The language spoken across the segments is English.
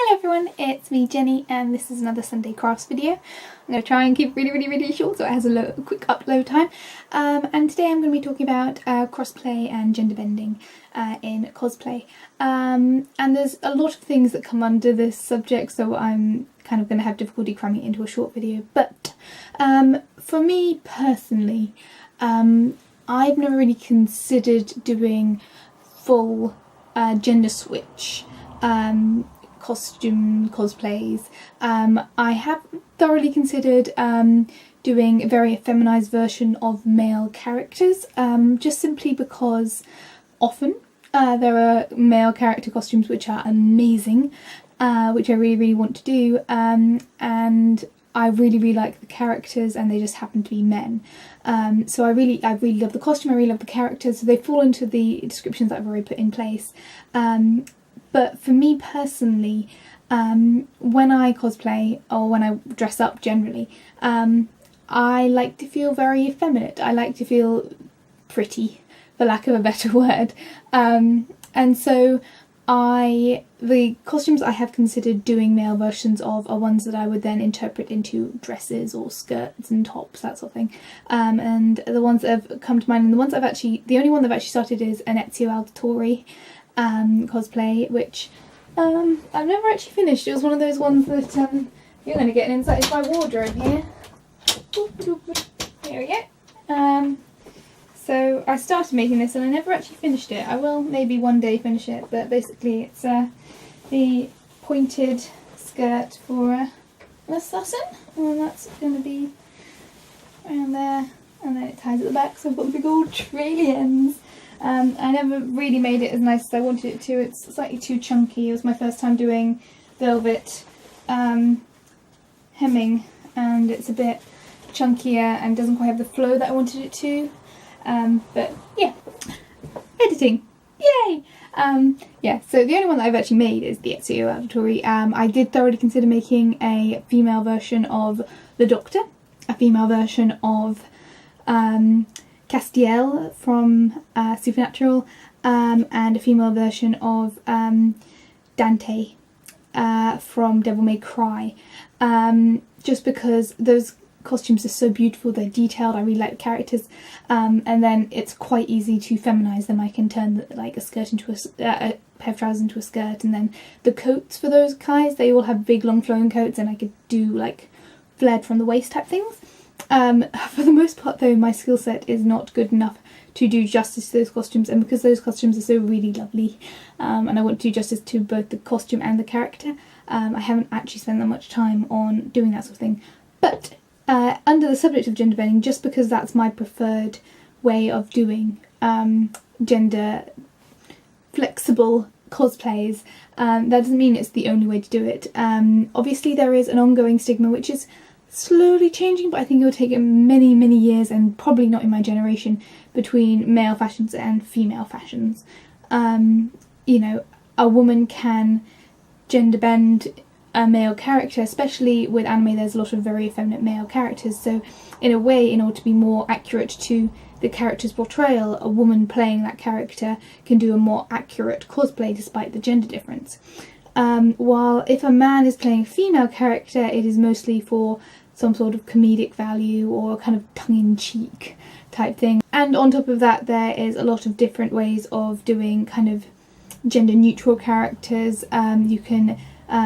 Hello everyone, it's me Jenny and this is another Sunday crafts video. I'm going to try and keep it really short so it has a quick upload time. And today I'm going to be talking about crossplay and gender bending in cosplay. And there's a lot of things that come under this subject, so I'm kind of going to have difficulty cramming it into a short video. But for me personally, I've never really considered doing full gender switch costume cosplays. I have thoroughly considered doing a very feminized version of male characters, just simply because often there are male character costumes which are amazing, which I really want to do, and I really like the characters and they just happen to be men. So I really love the costume, I really love the characters, so they fall into the descriptions that I've already put in place. But for me personally, when I cosplay or when I dress up generally, I like to feel very effeminate. I like to feel pretty, for lack of a better word. And so the costumes I have considered doing male versions of are ones that I would then interpret into dresses or skirts and tops, that sort of thing. And the ones that have come to mind, and the only one that I've actually started is an Ezio Auditore cosplay, which I've never actually finished. It was one of those ones that you're going to get an insight into my wardrobe here. Here we go. So I started making this and I never actually finished it. I will maybe one day finish it, but basically it's the pointed skirt for an assassin, and that's going to be around there, and then it ties at the back, so I've got the big old traily ends. I never really made it as nice as I wanted it to. It's slightly too chunky. It was my first time doing velvet hemming, and it's a bit chunkier and doesn't quite have the flow that I wanted it to. But yeah, editing, yay! Yeah, so the only one that I've actually made is the Ezio Auditore. I did thoroughly consider making a female version of the Doctor, a female version of Castiel from Supernatural, and a female version of Dante from Devil May Cry, just because those costumes are so beautiful, they're detailed, I really like the characters, and then it's quite easy to feminize them. I can turn like a skirt into a pair of trousers into a skirt, and then the coats for those guys, they all have big long flowing coats, and I could do like flared from the waist type things. For the most part though, my skill set is not good enough to do justice to those costumes, and because those costumes are so really lovely, and I want to do justice to both the costume and the character, I haven't actually spent that much time on doing that sort of thing. But under the subject of gender bending, just because that's my preferred way of doing gender flexible cosplays, that doesn't mean it's the only way to do it. Obviously there is an ongoing stigma which is slowly changing, but I think it will take many years, and probably not in my generation, between male fashions and female fashions. You know, a woman can gender bend a male character, especially with anime. There's a lot of very effeminate male characters, so in a way, in order to be more accurate to the character's portrayal, a woman playing that character can do a more accurate cosplay despite the gender difference. While if a man is playing a female character, it is mostly for some sort of comedic value or kind of tongue-in-cheek type thing. And on top of that, there is a lot of different ways of doing kind of gender neutral characters. You can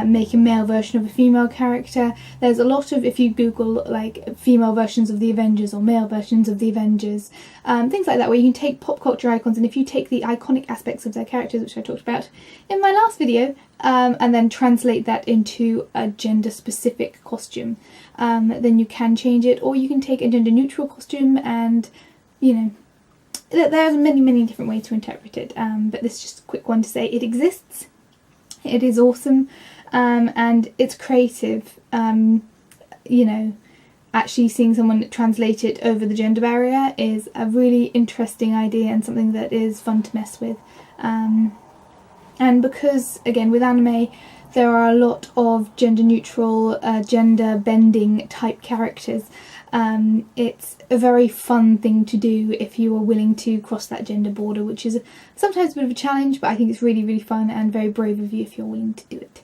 make a male version of a female character. There's a lot of, if you Google like female versions of the Avengers or male versions of the Avengers, things like that, where you can take pop culture icons, and if you take the iconic aspects of their characters, which I talked about in my last video, and then translate that into a gender specific costume, then you can change it, or you can take a gender neutral costume, and you know, there's many different ways to interpret it, but this is just a quick one to say it exists. It is awesome, and it's creative. You know, actually seeing someone translate it over the gender barrier is a really interesting idea and something that is fun to mess with. And because, again, with anime, there are a lot of gender neutral, gender bending type characters, it's a very fun thing to do if you are willing to cross that gender border, which is sometimes a bit of a challenge, but I think it's really fun and very brave of you if you're willing to do it.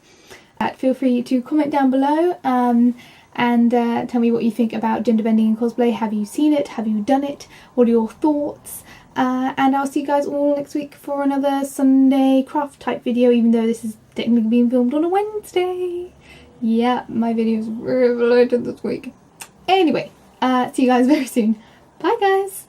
Feel free to comment down below and tell me what you think about gender bending in cosplay. Have you seen it? Have you done it? What are your thoughts? And I'll see you guys all next week for another Sunday craft type video, even though this is technically being filmed on a Wednesday. Yeah, my video's really related this week. Anyway, see you guys very soon. Bye guys!